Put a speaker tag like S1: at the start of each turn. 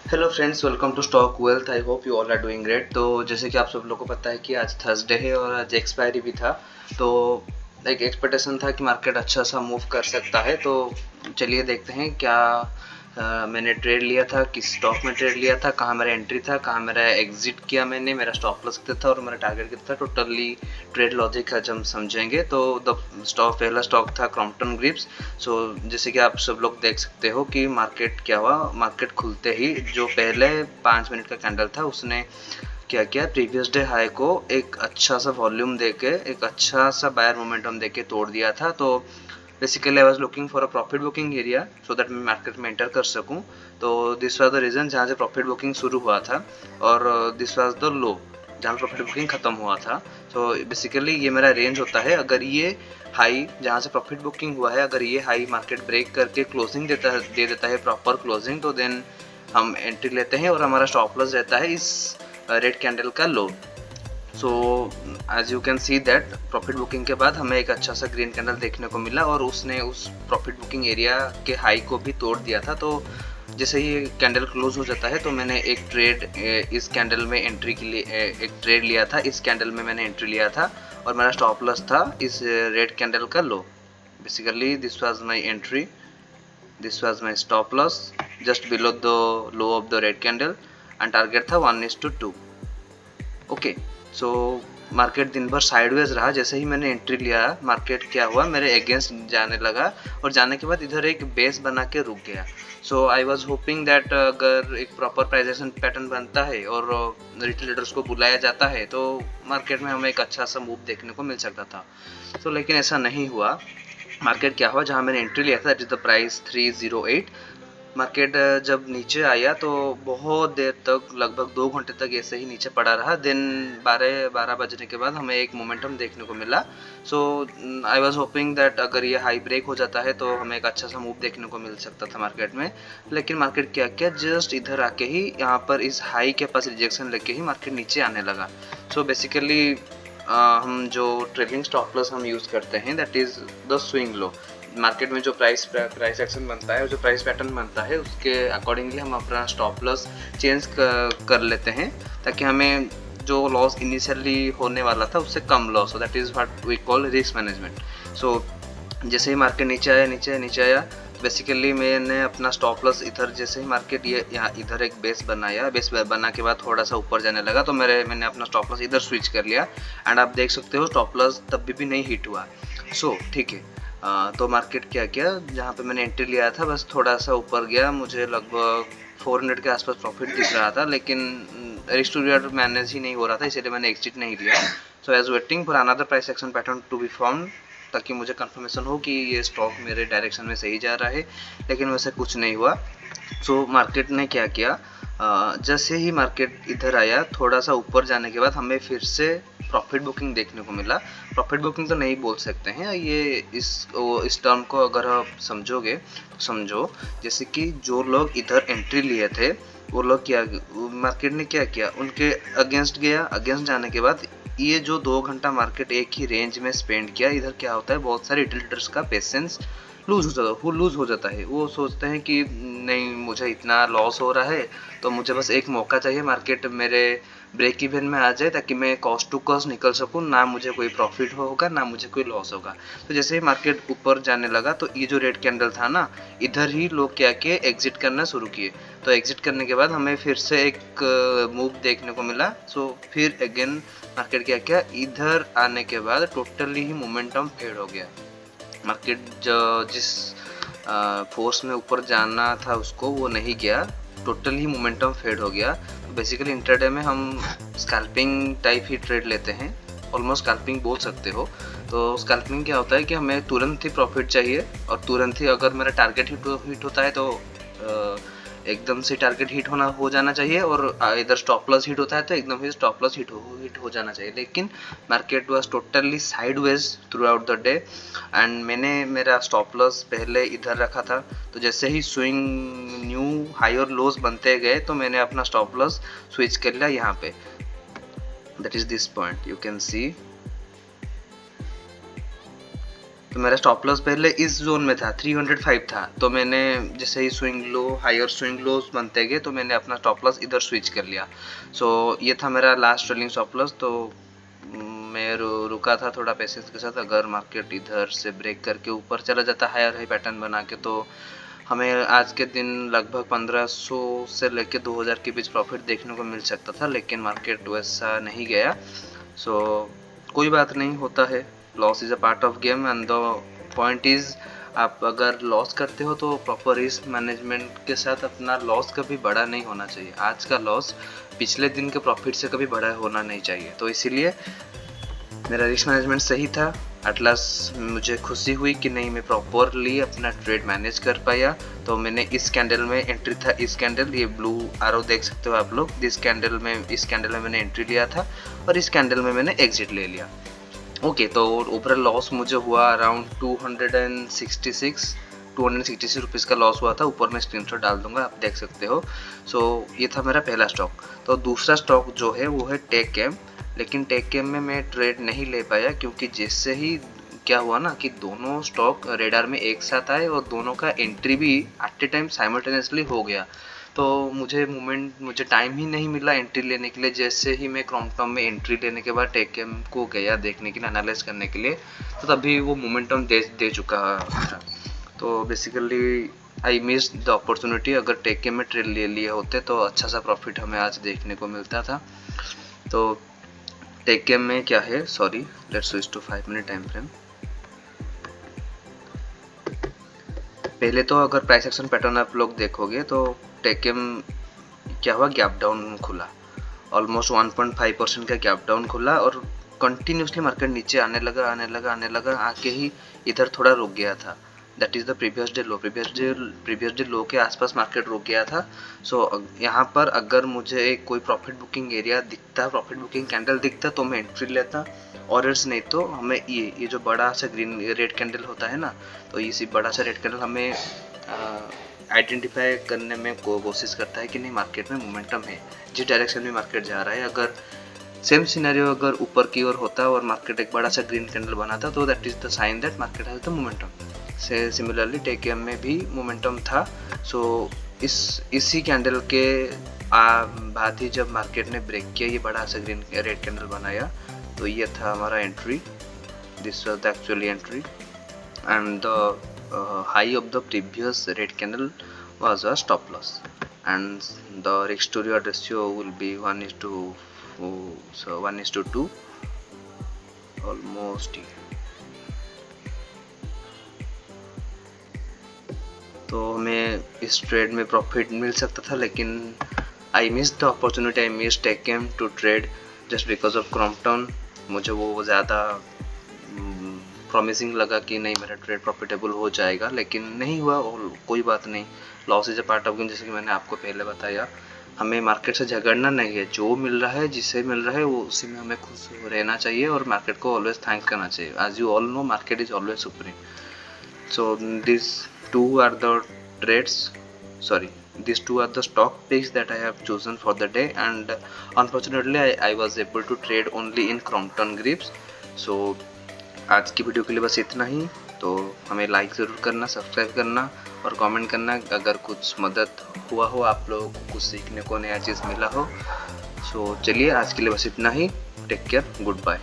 S1: Hello friends, welcome to stock wealth. I hope you all are doing great. तो जैसे कि आप सब लोगों को पता है कि आज थर्सडे है और आज एक्सपायरी भी था। तो एक एक्सपेक्टेशन था कि मार्केट अच्छा सा मूव कर सकता है। तो चलिए देखते हैं क्या मैंने ट्रेड लिया था, किस स्टॉक में ट्रेड लिया था, कहाँ मेरा एंट्री था, कहाँ मेरा एग्जिट किया मैंने, मेरा स्टॉप लॉस कितना था और मेरा टारगेट कितना था। टोटली ट्रेड लॉजिक आज हम समझेंगे। तो पहला स्टॉक था क्रॉम्पटन ग्रिप्स। सो जैसे कि आप सब लोग देख सकते हो कि मार्केट क्या हुआ। मार्केट खुलते ही जो पहले 5 मिनट का कैंडल था उसने क्या किया, प्रीवियस डे हाई को एक अच्छा सा वॉल्यूम देके, एक अच्छा सा बायर मोमेंटम देके तोड़ दिया था। तो basically I was looking for a profit booking area so that मैं मार्केट में एंटर कर सकूं। तो दिस वाज द रीज़न जहाँ से प्रॉफिट बुकिंग शुरू हुआ था और दिस वाज द लो जहाँ प्रॉफिट बुकिंग ख़त्म हुआ था। तो बेसिकली ये मेरा रेंज होता है। अगर ये हाई जहाँ से प्रॉफिट बुकिंग हुआ है, अगर ये हाई मार्केट ब्रेक करके क्लोजिंग दे देता है प्रॉपर क्लोजिंग, तो देन हम एंट्री लेते हैं और हमारा स्टॉप लॉस रहता है इस रेड कैंडल का low. So as you can see that profit booking के बाद हमें एक अच्छा सा ग्रीन कैंडल देखने को मिला और उसने उस प्रॉफिट बुकिंग एरिया के हाई को भी तोड़ दिया था। तो जैसे ही कैंडल क्लोज हो जाता है तो मैंने एक ट्रेड इस कैंडल में एंट्री के लिए एक ट्रेड लिया था। इस कैंडल में मैंने एंट्री लिया था और मेरा स्टॉप लॉस था इस रेड कैंडल का low. Basically this was my entry, this was my stop loss just below the low of the red candle and target था 1:2। ओके। सो मार्केट दिन भर साइडवेज रहा। जैसे ही मैंने एंट्री लिया मार्केट क्या हुआ, मेरे अगेंस्ट जाने लगा और जाने के बाद इधर एक बेस बना के रुक गया। सो आई वाज होपिंग दैट अगर एक प्रॉपर प्राइजेशन पैटर्न बनता है और रिटेल ट्रेडर्स को बुलाया जाता है तो मार्केट में हमें एक अच्छा सा मूव देखने को मिल सकता था। सो लेकिन ऐसा नहीं हुआ। मार्केट क्या हुआ, जहाँ मैंने एंट्री लिया था that is the price 308। Market जब नीचे आया तो बहुत देर तक, लगभग 2 घंटे तक ऐसे ही नीचे पड़ा रहा। देन 12 बजने के बाद हमें एक मोमेंटम देखने को मिला। सो आई वाज होपिंग दैट अगर ये हाई ब्रेक हो जाता है तो हमें एक अच्छा सा मूव देखने को मिल सकता था मार्केट में। लेकिन मार्केट क्या किया, जस्ट इधर आके ही यहाँ पर इस हाई के पास रिजेक्शन लेके ही मार्केट नीचे आने लगा। सो बेसिकली हम जो ट्रेलिंग स्टॉप लॉस हम यूज़ करते हैं that is the swing low. Market में जो प्राइस एक्शन बनता है, जो प्राइस पैटर्न बनता है, उसके अकॉर्डिंगली हम अपना स्टॉप लॉस चेंज कर लेते हैं ताकि हमें जो लॉस इनिशियली होने वाला था उससे कम लॉस हो। That is what we call risk management. So जैसे ही मार्केट नीचे आया बेसिकली मैंने अपना स्टॉप लॉस इधर, जैसे ही मार्केट ये यहाँ इधर एक बेस बनाया, बेस बना के बाद थोड़ा सा ऊपर जाने लगा तो मैंने अपना स्टॉप लॉस इधर स्विच कर लिया एंड आप देख सकते हो स्टॉप लॉस तब भी नहीं हिट हुआ। सो ठीक है। तो मार्केट क्या किया, जहाँ पे मैंने एंट्री लिया था बस थोड़ा सा ऊपर गया, मुझे लगभग 400 के आसपास प्रॉफिट दिख रहा था, लेकिन रिस्क टू रिटर्न मैनेज ही नहीं हो रहा था, इसीलिए मैंने एग्जिट नहीं लिया। So as waiting for another price action pattern to be form, ताकि मुझे कंफर्मेशन हो कि ये स्टॉक मेरे डायरेक्शन में सही जा रहा है, लेकिन वैसे कुछ नहीं हुआ। सो मार्केट ने क्या किया, जैसे ही मार्केट इधर आया थोड़ा सा ऊपर जाने के बाद हमें फिर से प्रॉफिट बुकिंग देखने को मिला। प्रॉफिट बुकिंग तो नहीं बोल सकते हैं ये, इस टर्म को अगर आप समझोगे तो समझो जैसे कि जो लोग इधर एंट्री लिए थे वो लोग क्या, मार्केट ने क्या किया, उनके अगेंस्ट गया। अगेंस्ट जाने के बाद ये जो 2 घंटा मार्केट एक ही रेंज में स्पेंड किया, इधर क्या होता है, बहुत सारे रिटेल ट्रेडर्स का पेशेंस लूज हो जाता है। वो सोचते हैं कि नहीं, मुझे इतना लॉस हो रहा है तो मुझे बस एक मौका चाहिए, मार्केट मेरे ब्रेक इवन में आ जाए ताकि मैं कॉस्ट टू कॉस्ट निकल सकूँ, ना मुझे कोई प्रॉफिट होगा ना मुझे कोई लॉस होगा। तो जैसे ही मार्केट ऊपर जाने लगा तो ये जो रेड कैंडल था ना, इधर ही लोग क्या किए, एग्जिट करना शुरू किए। तो एग्जिट करने के बाद हमें फिर से एक मूव देखने को मिला। सो फिर अगेन मार्केट क्या किया, इधर आने के बाद टोटली ही मोमेंटम फेड हो गया। मार्केट जिस फोर्स में ऊपर जाना था उसको वो नहीं गया, टोटली ही मोमेंटम फेड हो गया। तो बेसिकली इंट्राडे में हम स्कैल्पिंग टाइप ही ट्रेड लेते हैं, ऑलमोस्ट स्कैल्पिंग बोल सकते हो। तो स्कैल्पिंग क्या होता है कि हमें तुरंत ही प्रॉफिट चाहिए और तुरंत ही अगर मेरा टारगेट हिट होता है तो एकदम से टारगेट हिट हो जाना चाहिए, और इधर स्टॉप लॉस हिट होता है तो एकदम से स्टॉप लॉस हिट हो जाना चाहिए। लेकिन market was totally sideways through out the day and मैंने मेरा स्टॉप लॉस पहले इधर रखा था। तो जैसे ही स्विंग न्यू हाई और लोज बनते गए तो मैंने अपना स्टॉप लॉस स्विच कर लिया यहाँ पे। That is this point, you can सी तो मेरा स्टॉप लॉस पहले इस जोन में था, 305 था, तो मैंने जैसे ही swing low higher swing lows बनते गए तो मैंने अपना स्टॉप लॉस इधर स्विच कर लिया। सो ये था मेरा लास्ट ट्रेलिंग स्टॉप लॉस। तो मैं रुका था थोड़ा पेशेंस के साथ। अगर मार्केट इधर से ब्रेक करके ऊपर चला जाता हायर हाई पैटर्न बना के तो हमें आज के दिन लगभग 1500 से लेके 2000 के बीच प्रॉफिट देखने को मिल सकता था, लेकिन मार्केट वैसा नहीं गया। सो कोई बात नहीं, होता है, loss is a part of game and the point is आप अगर लॉस करते हो तो प्रॉपर रिस्क मैनेजमेंट के साथ अपना लॉस कभी बड़ा नहीं होना चाहिए। आज का लॉस पिछले दिन के प्रॉफिट से कभी बड़ा होना नहीं चाहिए। तो इसीलिए मेरा रिस्क मैनेजमेंट सही था। एट लास्ट मुझे खुशी हुई कि नहीं मैं प्रॉपरली अपना ट्रेड मैनेज कर पाया। तो मैंने इस कैंडल में एंट्री था, इस कैंडल ये ब्लू आरो देख सकते हो आप लोग, इस कैंडल में मैंने एंट्री लिया था और इस कैंडल में मैंने एग्जिट ले लिया। ओके, तो ओवरऑल लॉस मुझे हुआ अराउंड 266 रुपीज़ का लॉस हुआ था। ऊपर मैं स्क्रीनशॉट डाल दूंगा, आप देख सकते हो। सो ये था मेरा पहला स्टॉक। तो दूसरा स्टॉक जो है वो है टेक केम। लेकिन टेक केम में मैं ट्रेड नहीं ले पाया क्योंकि जैसे ही क्या हुआ ना कि दोनों स्टॉक रेडार में एक साथ आए और दोनों का एंट्री भी एट ए टाइम साइमल्टेनियसली हो गया। तो मुझे टाइम ही नहीं मिला एंट्री लेने के लिए। जैसे ही मैं क्रॉम्पटन में एंट्री लेने के बाद टेक केम को गया देखने के लिए, एनालाइज करने के लिए, तो तभी वो मोमेंटम दे चुका था। तो basically I miss the opportunity. अगर टेक केम में ट्रेड ले लिए होते तो अच्छा सा प्रॉफिट हमें आज देखने को मिलता था। तो टेक केम में क्या है, sorry, let's switch to 5 minute time frame. पहले तो अगर प्राइस एक्शन पैटर्न आप लोग देखोगे तो टेक केम क्या हुआ, गैप डाउन खुला, ऑलमोस्ट 1.5% का गैप डाउन खुला और कंटिन्यूसली मार्केट नीचे आने लगा आके ही इधर थोड़ा रुक गया था। That is the previous day लो के आसपास मार्केट रुक गया था। सो यहाँ पर अगर मुझे एक कोई प्रॉफिट बुकिंग एरिया दिखता, प्रॉफिट बुकिंग कैंडल दिखता तो मैं एंट्री लेता, और एल्स नहीं तो हमें ये जो बड़ा सा ग्रीन रेड कैंडल होता है ना, तो इसी बड़ा सा रेड कैंडल हमें आइडेंटिफाई करने में कोशिश करता है कि नहीं मार्केट में मोमेंटम है, जिस डायरेक्शन में मार्केट जा रहा है। अगर सेम सिनेरियो अगर ऊपर की ओर होता और मार्केट एक बड़ा सा ग्रीन कैंडल बनाता तो that is the sign that market has the momentum. से सिमिलरली टेक केम में भी मोमेंटम था। सो इसी कैंडल के बाद ही जब मार्केट ने ब्रेक किया, ये बड़ा सा ग्रीन रेड कैंडल बनाया, तो ये था हमारा entry, this was the actually entry and the high of the previous red candle was a stop loss and the risk to reward ratio will be 1:2 almost। तो हमें इस ट्रेड में profit मिल सकता था, लेकिन I miss the opportunity, I miss tech chem to trade just because of Crompton. मुझे वो ज़्यादा प्रॉमिसिंग लगा कि नहीं मेरा ट्रेड प्रॉफिटेबल हो जाएगा, लेकिन नहीं हुआ और कोई बात नहीं, loss is a part of game. जैसे कि मैंने आपको पहले बताया, हमें मार्केट से झगड़ना नहीं है, जो मिल रहा है जिसे मिल रहा है वो उसी में हमें खुश रहना चाहिए और मार्केट को ऑलवेज थैंक्स करना चाहिए। As you all know market is always supreme. So this two are the trades, sorry, these two are the stock picks that I have chosen for the day and unfortunately I was able to trade only in Crompton Grips। so आज की video के लिए बस इतना ही। तो हमें like ज़रूर करना, सब्सक्राइब करना और कमेंट करना अगर कुछ मदद हुआ हो, आप लोगों को कुछ सीखने को नया चीज़ मिला हो। सो चलिए आज के लिए बस इतना ही। Take care, good bye.